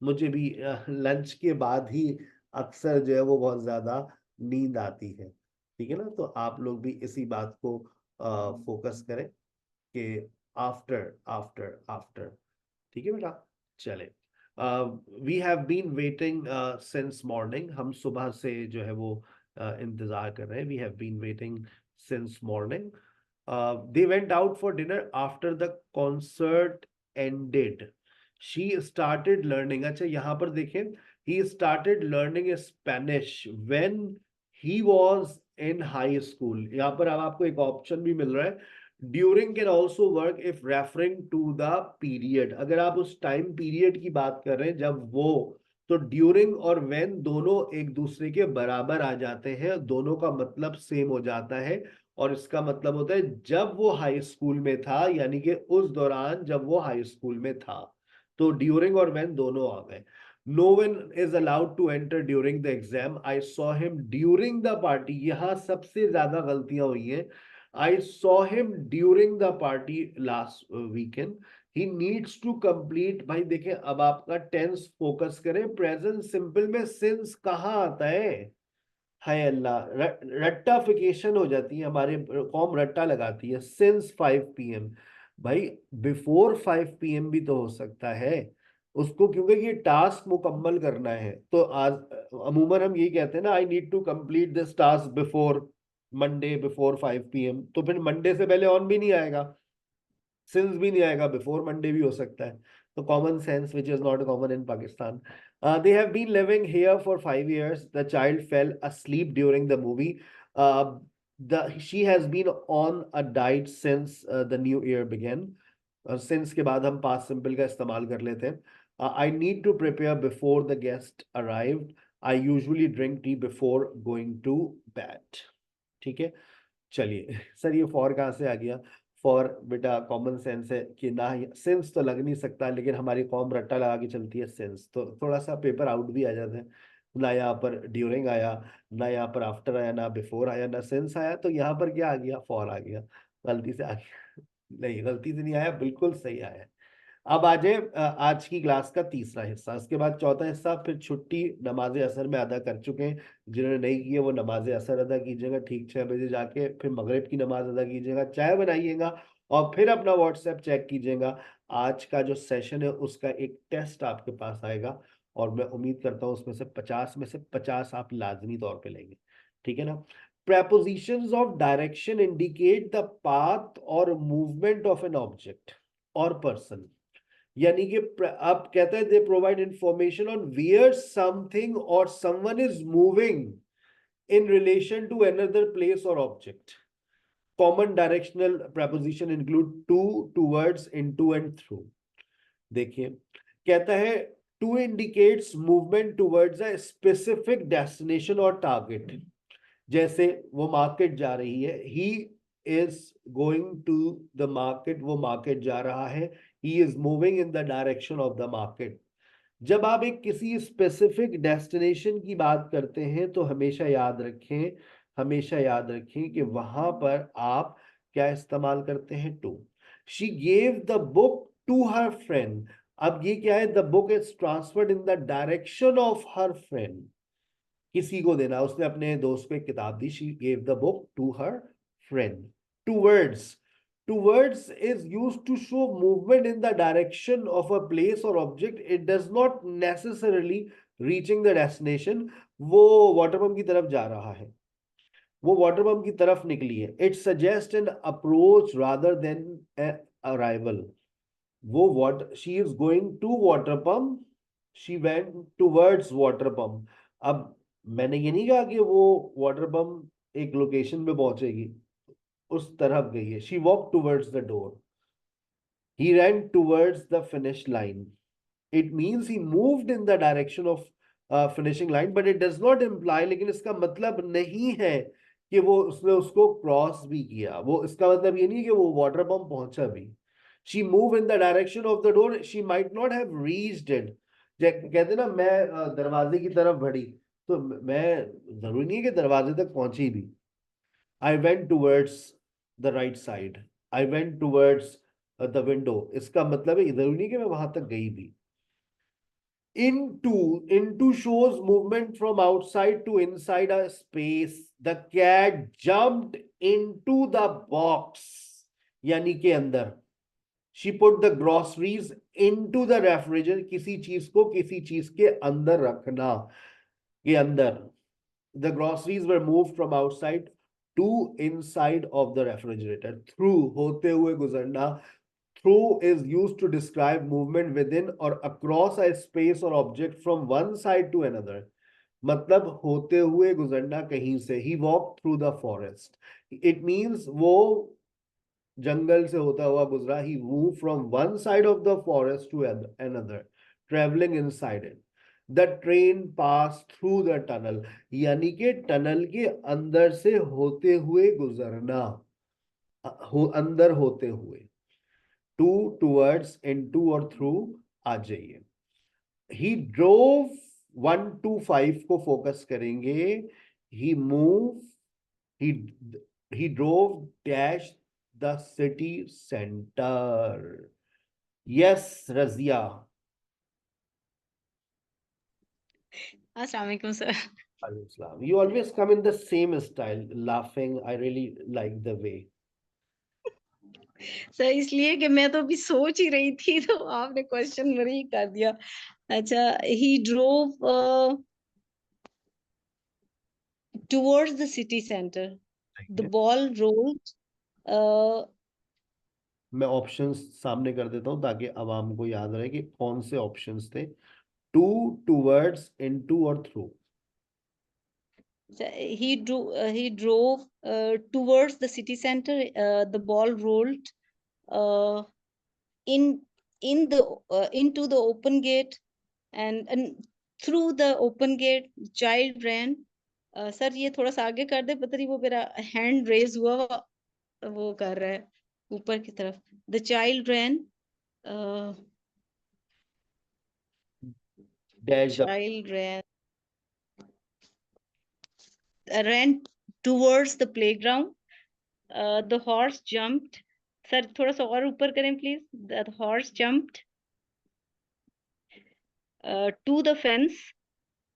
मुझे भी lunch के बाद ही अक्सर जो है वो बहुत ज्यादा नींद आती है। ठीक है ना, तो आप लोग भी इसी बात को फोकस करें कि आफ्टर आफ्टर आफ्टर। ठीक है बेटा। चले, we have been waiting since morning. हम सुबह से जो है वो इंतजार कर रहे हैं। We have been waiting since morning. They went out for dinner after the concert ended. She started learning. अच्छा यहाँ पर देखें, he started learning Spanish when he was in high school. यहाँ पर अब आपको एक ऑप्शन भी मिल रहा है, during can also work if referring to the period. अगर आप उस टाइम पीरियड की बात कर रहे हैं जब वो, तो ड्यूरिंग और व्हेन दोनों एक दूसरे के बराबर आ जाते हैं, दोनों का मतलब सेम हो जाता है। और इसका मतलब होता है जब वो हाई स्कूल में था, यानी कि उस दौरान जब वो हाई स्कूल में था, तो ड्यूरिंग और व्हेन दोनों आ गए। No one is allowed to enter during the exam. I saw him during the party. यहां सबसे ज्यादा गलतियां हुई हैं। I saw him during the party last weekend. He needs to complete. भाई देखें, अब आपका टेंस फोकस करें। प्रेजेंट सिंपल में सिंस कहाँ आता है? हाय अल्लाह, रट्टाफिकेशन हो जाती है, हमारे कौम रट्टा लगाती है। Since 5 PM। भाई बिफोर 5 PM भी तो हो सकता है उसको, क्योंकि ये टास्क मुकम्मल करना है। तो आज अमूमन हम यही कहते हैं ना, I need to complete this task before Monday before 5 PM। तो फिर मंडे से पहले ऑन भी नहीं आएगा, सिंस भी नहीं आएगा, बिफोर मंडे भी हो सकता है। तो common sense which is not common in Pakistan. They have been living here for 5 years. The child fell asleep during the movie. She has been on a diet since the new year began. Since के बाद हम past simple का इस्तेमाल कर लेते हैं। I need to prepare before the guest arrived. I usually drink tea before going to bed. ठीक है। चलिए सर, ये फॉर कहाँ से आ गया? फॉर बेटा कॉमन सेंस है कि ना, सेंस तो लग नहीं सकता, लेकिन हमारी कौम रट्टा लगा के चलती है सेंस, तो थोड़ा सा पेपर आउट भी आ जाता है। ना यहाँ पर ड्यूरिंग आया, ना यहाँ पर आफ्टर आया, ना बिफोर आया, ना सेंस आया, तो यहाँ पर क्या आ गया? फॉर आ गया। गलती से आ गया नहीं, गलती से नहीं आया, बिल्कुल सही आया। अब आ जाए आज की क्लास का तीसरा हिस्सा। उसके बाद चौथा हिस्सा, फिर छुट्टी नमाज असर में अदा कर चुके हैं। जिन्होंने नहीं की है वो नमाज असर अदा कीजिएगा ठीक 6 बजे जाके, फिर मगरिब की नमाज अदा कीजिएगा, चाय बनाइएगा और फिर अपना व्हाट्सएप चेक कीजिएगा। आज का जो सेशन है उसका एक टेस्ट आपके पास आएगा, और मैं उम्मीद करता हूँ उसमें से 50 में से 50 आप लाजमी तौर पर लेंगे। ठीक है ना। Prepositions of direction indicate the path or movement of an object or person. यानी कि अब कहते हैं they provide information on where something और someone is moving in relation to another place और object. Common directional preposition include to, towards, into and through. देखिए कहता है to indicates movement towards a specific destination और target. जैसे वो market जा रही है, he is going to the market, वो मार्केट जा रहा है। He is moving in the direction of the market. जब आप एक किसी स्पेसिफिक डेस्टिनेशन की बात करते हैं तो हमेशा याद रखें, हमेशा याद रखें कि वहां पर आप क्या इस्तेमाल करते हैं? To. She gave the book to her friend. अब ये क्या है? The book is transferred in the direction of her friend. किसी को देना, उसने अपने दोस्त को एक किताब दी, she gave the book to her friend. Towards. Towards is used to show movement in the direction of a place or object. It does not necessarily reaching the destination. वो वाटर पंप की तरफ जा रहा है, वो water pump की तरफ निकली है. It suggests an approach rather than an arrival. वो water, she is going to water pump, she went towards water pump. अब मैंने ये नहीं कहा कि वो वाटर पंप एक लोकेशन पे पहुंचेगी, उस तरफ गई है. She walked towards the door. He ran towards the finish line. It means he moved in the direction of finishing line, but it does not imply, लेकिन इसका मतलब नहीं है कि वो उसने उसको क्रॉस भी किया. वो इसका मतलब ये नहीं कि वो वाटर पंप पहुंचा भी. She moved in the direction of the door. She might not have reached it. कहते ना, मैं दरवाजे की तरफ बढ़ी, तो मैं जरूरी नहीं है कि दरवाजे तक पहुंची भी. I went towards the right side. I went towards the window. इसका मतलब है जरूरी नहीं कि मैं वहां तक गई भी. Into shows movement from outside to inside a space. The cat jumped into the box, यानी के अंदर. She put the groceries into the refrigerator. किसी चीज को किसी चीज के अंदर रखना, के अंदर. The groceries were moved from outside to inside of the refrigerator. Through, होते हुए गुजरना. Through is used to describe movement within or across a space or object from one side to another. मतलब होते हुए गुजरना कहीं से. He walked through the forest. It means वो जंगल से होता हुआ गुजरा. He moved from one side of the forest to another, traveling inside it. The train passed through the tunnel. यानी कि टनल के अंदर से होते हुए गुजरना, अंदर होते हुए. To, towards, into और through आ जाइए. He drove 1 to 5 को फोकस करेंगे. He moved, he drove dash the city center. Yes, Razia. Assalamualaikum, sir. Islam. You always come in the same style, laughing. I really like the way. Sir इसलिए कि मैं तो अभी सोच ही रही थी, तो आपने क्वेश्चन मेरे ही कर दिया. अच्छा, he drove towards the city center. The ball rolled. मैं ऑप्शंस सामने कर देता हूं ताकि आवाम को याद रहे कि कौन से ऑप्शंस थे. टू, टूवर्ड्स, इनटू और through. He drove towards the city center. The ball rolled into the open gate, and through the open gate, child ran. Sir ये थोड़ा सा आगे कर दे, पता नहीं वो मेरा हैंड रेज हुआ वो कर रहा है ऊपर की तरफ. The child ran. Child ran towards the playground. The horse jumped. Sir थोड़ा सा और ऊपर करें please. The horse jumped to the fence.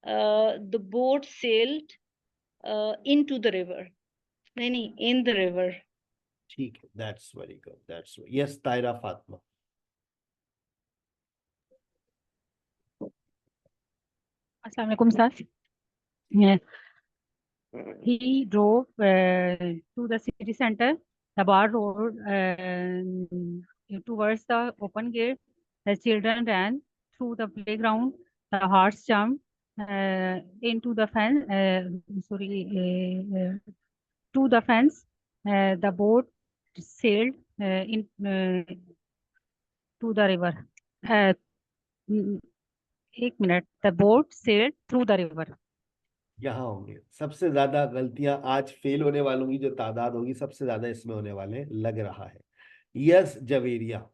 The boat sailed into the river. नहीं, in the river. ठीक है, that's very good. That's yes, Taira Fatma. Assalamualaikum, sir. Yeah. He drove to the city center. The bar road towards the open gate. The children ran through the playground. The horse jumped into the fence. To the fence. The boat sailed to the river. एक minute. The boat sailed through the river. यहाँ होंगे सबसे ज्यादा गलतियां. आज fail होने वालों की जो तादाद होगी सबसे ज्यादा इसमें होने वाले लग रहा है. Yes, Javeria.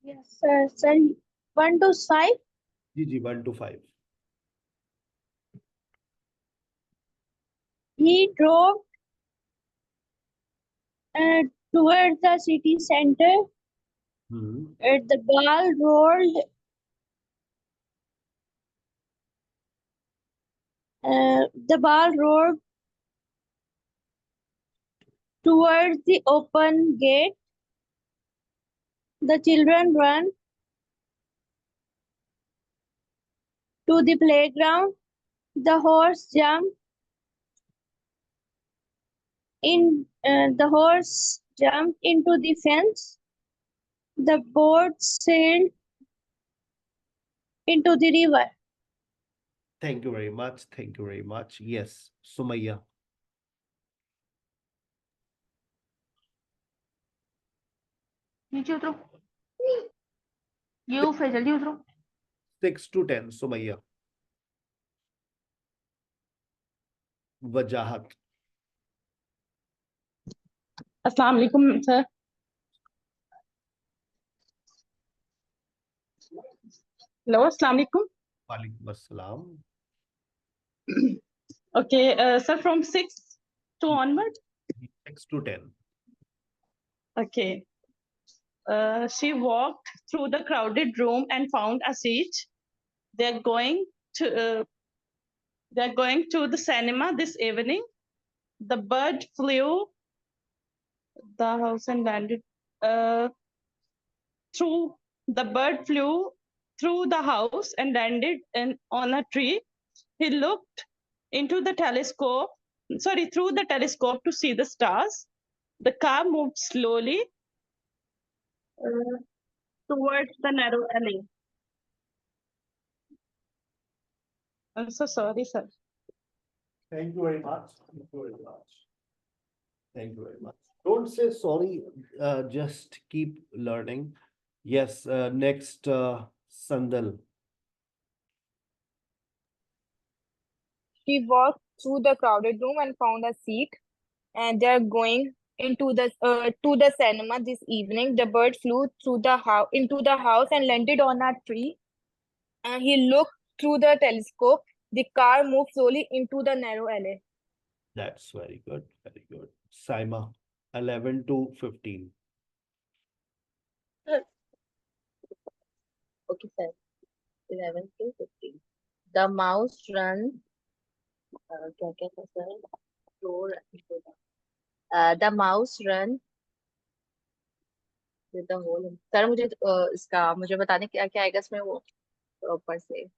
Yes, sir. 1 to 5. जी 1 to 5. He drove towards the city center. The ball rolled The ball rolled towards the open gate. The children ran to the playground. The horse jumped into the fence. The boat sailed into the river. Thank you very much. Thank you very much. Yes, Sumaya. नीचे उतरो ये फिर जल्दी उतरो 6 to 10, Sumaya. वजाहत. अस्सलाम वालेकुम sir hello अस्सलाम वालेकुम वालेकुम अस्सलाम. okay sir from 6 to onward 6 to 10. okay she walked through the crowded room and found a seat. They're going to the cinema this evening. The bird flew the house and landed the bird flew through the house and landed on a tree. He looked through the telescope to see the stars. The car moved slowly towards the narrow alley. I'm so sorry, sir. Thank you very much. Thank you very much. Thank you very much. Don't say sorry. Just keep learning. Yes. Next, Sandal. She walked through the crowded room and found a seat. And they're going into the to the cinema this evening. The bird flew into the house and landed on a tree. And he looked through the telescope. The car moved slowly into the narrow alley. That's very good. Very good. Saima, 11 to 15. Okay, sir. 11 to 15. The mouse ran. क्या क्या था sir? The mouse ran with the hole. Sir मुझे इसका मुझे बताने क्या क्या आएगा इसमें वो ऊपर से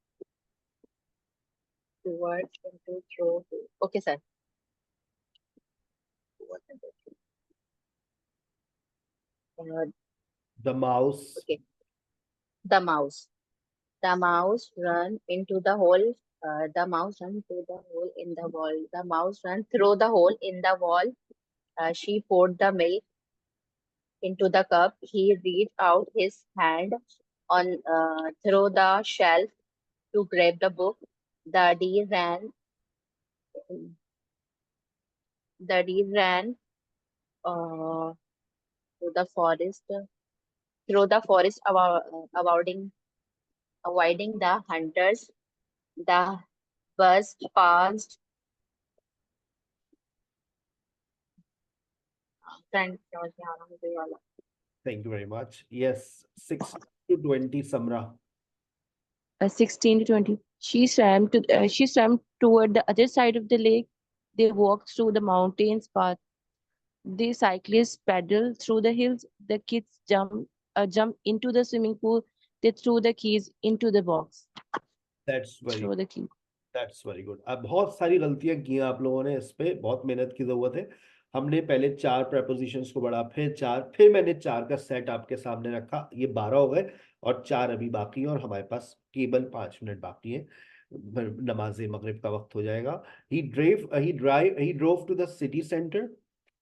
towards into throw to. Okay, sir. The mouse. Okay. The mouse ran into the hole. The mouse ran through the hole in the wall. The mouse ran through the hole in the wall. She poured the milk into the cup. He reached out his hand on through the shelf to grab the book. The deer ran through the forest, avoiding the hunters. The bus passed. Thank you very much. Yes, 6 to 20, Samra. 16 to 20. She swam toward the other side of the lake. They walked through the mountains path. The cyclists paddled through the hills. The kids jumped into the swimming pool. They threw the keys into the box. That's very Throw the key. That's very good. अब बहुत सारी गलतियां की हैं आप लोगों ने, इस पे बहुत मेहनत की जरूरत है. हमने पहले 4 prepositions को बढ़ा, फिर मैंने 4 का सेट आपके सामने रखा. ये 12 हो गए और 4 अभी बाकी हैं और हमारे पास केवल 5 मिनट बाकी हैं. नमाज़े मगरिब का वक्त हो जाएगा. He drove to the city center.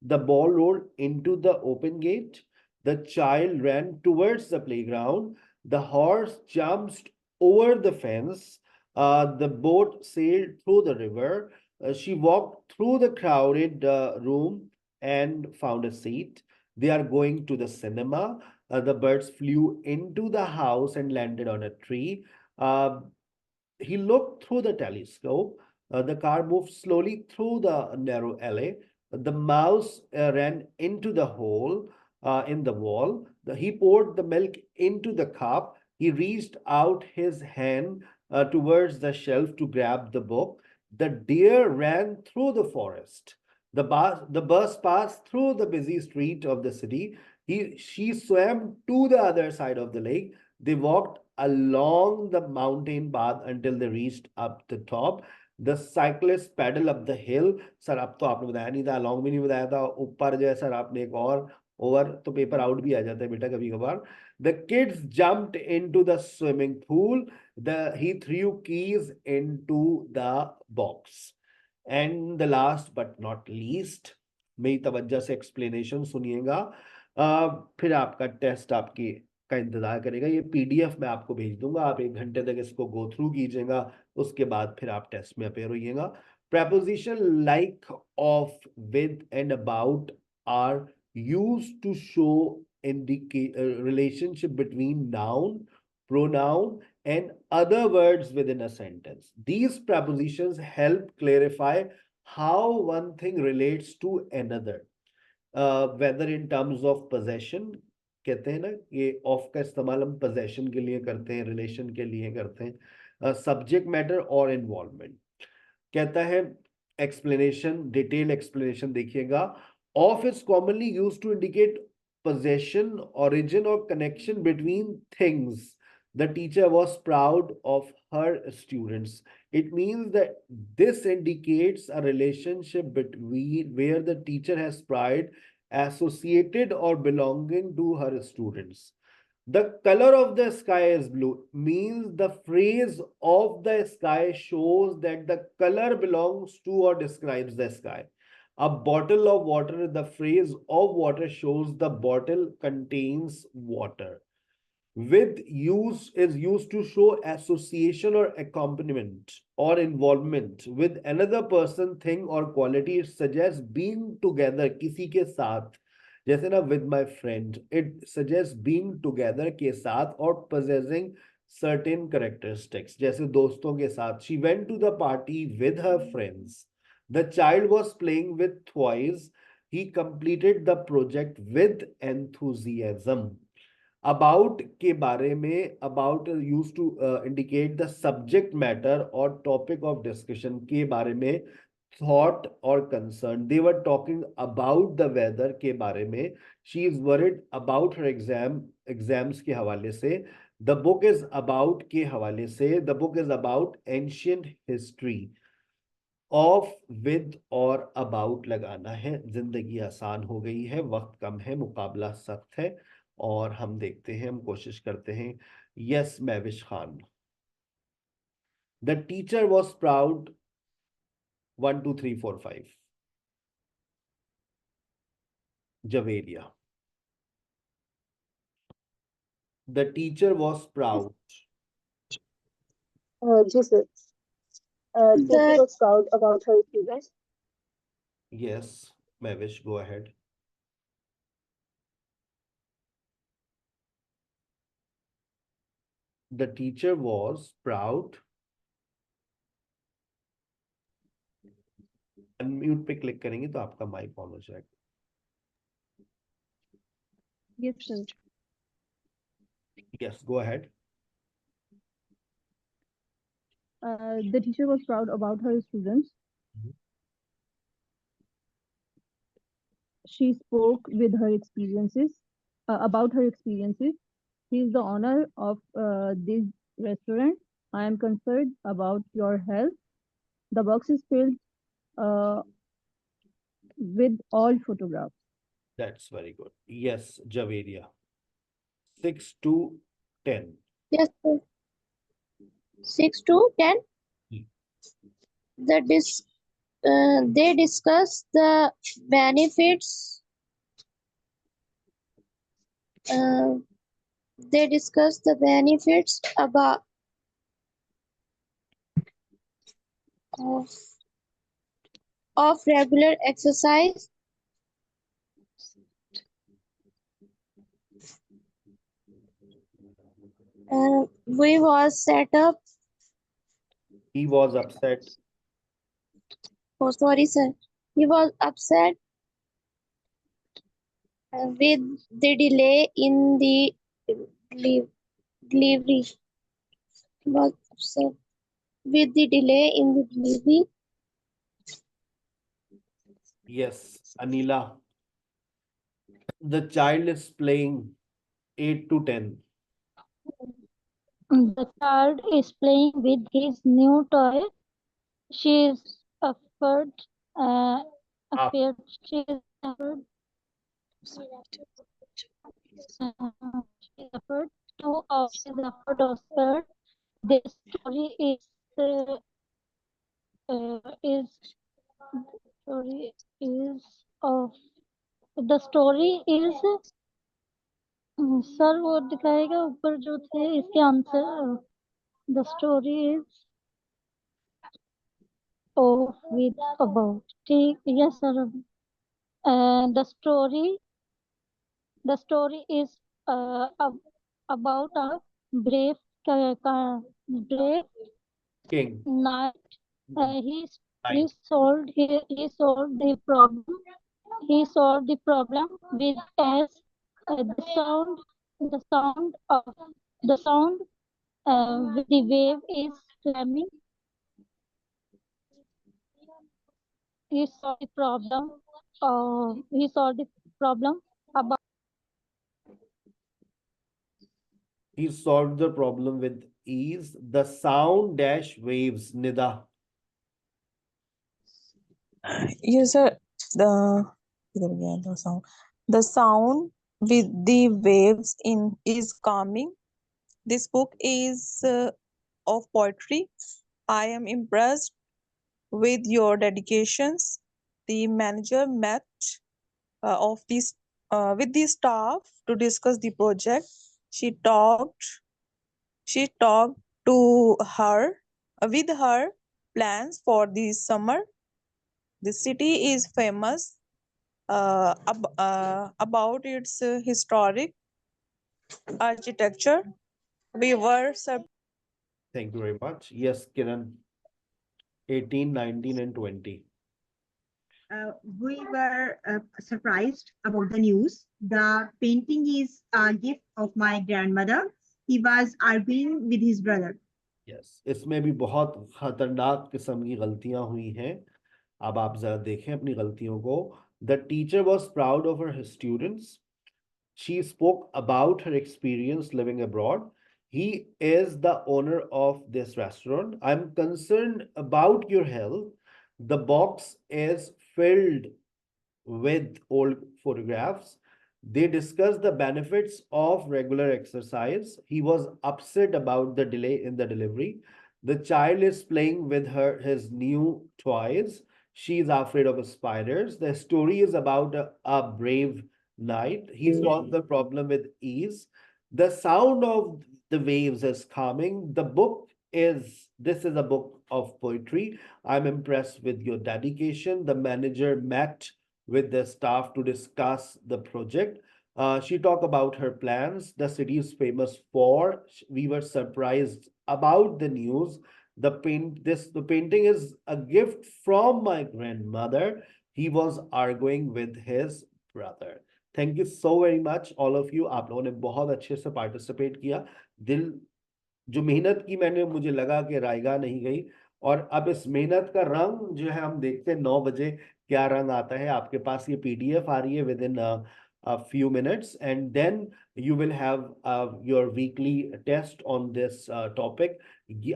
The ball rolled into the open gate. The child ran towards the playground. The horse jumped over the fence. The boat sailed through the river. She walked through the crowded room and found a seat. They are going to the cinema. The birds flew into the house and landed on a tree. He looked through the telescope. The car moved slowly through the narrow alley. The mouse ran into the hole in the wall. He poured the milk into the cup. He reached out his hand towards the shelf to grab the book. The deer ran through the forest. The bus passed through the busy street of the city. She swam to the other side of the lake. They walked along the mountain path until they reached up the top. The cyclist pedal up the hill. Sir अब तो आपने बताया नहीं था, along भी नहीं बताया था, ऊपर जो है सर आपने एक और ओवर तो पेपर आउट भी आ जाता है बेटा कभी कभार. The kids jumped into the swimming pool. He threw keys into the box. And the last but not least, मेरी तवज्जो से एक्सप्लेनेशन सुनिएगा. फिर आपका टेस्ट आपकी का इंतजार करेगा. ये पीडीएफ मैं आपको भेज दूंगा, आप 1 घंटे तक इसको गो थ्रू कीजिएगा, उसके बाद फिर आप टेस्ट में appear होइएगा. Preposition like, of, with and about are used to show indicate relationship between noun, pronoun and other words within a sentence. These prepositions help clarify how one thing relates to another, whether in terms of possession, कहते हैं ना ये of का इस्तेमाल हम possession के लिए करते हैं, relation के लिए करते हैं, subject matter और involvement. कहता है explanation, detailed explanation देखिएगा. Of is commonly used to indicate possession, origin or connection between things. The teacher was proud of her students. It means that this indicates a relationship between where the teacher has pride associated or belonging to her students. The color of the sky is blue means the phrase of the sky shows that the color belongs to or describes the sky. A bottle of water, the phrase of water shows the bottle contains water. With use is used to show association or accompaniment or involvement with another person, thing or quality. It suggests being together किसी के साथ, जैसे ना with my friend. It suggests being together के साथ और possessing certain characteristics, जैसे दोस्तों के साथ. She went to the party with her friends. The child was playing with toys. He completed the project with enthusiasm. About के बारे में, about used to indicate the subject matter or topic of discussion के बारे में, thought or concern. They were talking about the weather के बारे में. She is worried about her exams के हवाले से. The book is about के हवाले से. The book is about ancient history. Of, with और about लगाना है. जिंदगी आसान हो गई है, वक्त कम है, मुकाबला सख्त है. और हम देखते हैं, हम कोशिश करते हैं. Yes Mahvish Khan. The teacher was proud. 1 2 3 4 5. Javeria. The teacher was proud. Jesus. Teacher was proud about her students. Yes, Mahvish, go ahead. The teacher was proud. Unmute पे क्लिक करेंगे तो आपका माइक ऑन हो जाएगा. Yes, sir. Yes, go ahead. The teacher was proud about her students. She spoke with her experiences, about her experiences. He is the owner of this restaurant. I am concerned about your health. The box is filled with all photographs. That's very good. Yes, Javeria. 6 to 10. Yes, sir. 6 to 10. They discuss the benefits. They discuss the benefits of regular exercise. We was set up. He was upset. Oh, sorry, sir. He was upset with the delay in the delivery. He was upset with the delay in the delivery. Yes, Anila. The child is playing 8 to 10. The child is playing with his new toy. She is afraid. She is afraid. She is afraid to. She is afraid of scared. The story is story is of the story is sir वो दिखाएगा ऊपर जो थे इसके answer the story is of with about ठीक yes sir the story is about a brave brave king knight he solved the problem with as the sound with the wave is slamming. He solved the problem about He solved the problem with ease. The sound dash waves, Nida. Yes, sir. The sound with the waves in is calming. This book is of poetry. I am impressed with your dedications. The manager met with the staff to discuss the project. She talked to her with her plans for the summer. The city is famous about its historic architecture. We were Thank you very much. Yes, Kiran. 18, 19, and 20. We were surprised about the news. The painting is a gift of my grandmother. He was arguing with his brother. Yes, इसमें भी बहुत खतरनाक किस्म की गलतियां हुई हैं. अब आप जरा देखें अपनी गलतियों को. The teacher was proud of her students. She spoke about her experience living abroad. He is the owner of this restaurant. I'm concerned about your health. The box is filled with old photographs. They discussed the benefits of regular exercise. He was upset about the delay in the delivery. The child is playing with his new toys. She is afraid of spiders. The story is about a brave knight. He solved the problem with ease. The sound of the waves is calming. This is a book of poetry. I'm impressed with your dedication. The manager met with the staff to discuss the project. She talked about her plans. The city is famous for. We were surprised about the news. The painting is a gift from my grandmother. He was arguing with his brother. Thank you so very much, all of you. आप लोगों ने बहुत अच्छे से participate किया. जो मेहनत की मैंने मुझे लगा कि रायगा नहीं गई. और अब इस मेहनत का रंग जो है हम देखते हैं 9 बजे क्या रंग आता है. आपके पास ये PDF आ रही है within a few minutes, and then you will have your weekly test on this topic.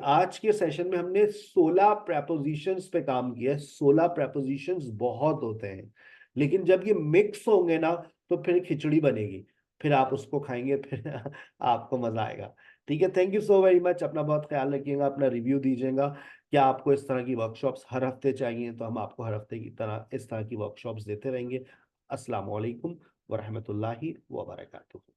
आज के सेशन में हमने 16 prepositions पे काम किया. 16 prepositions बहुत होते हैं, लेकिन जब ये मिक्स होंगे ना तो फिर खिचड़ी बनेगी. फिर आप उसको खाएंगे, फिर आपको मजा आएगा. ठीक है, thank you so very much. अपना बहुत ख्याल रखिएगा, अपना रिव्यू दीजिएगा. क्या आपको इस तरह की वर्कशॉप्स हर हफ्ते चाहिए तो हम आपको हर हफ्ते की तरह इस तरह की वर्कशॉप्स देते रहेंगे. अस्सलाम वालेकुम व रहमतुल्लाहि व बरकातुहू.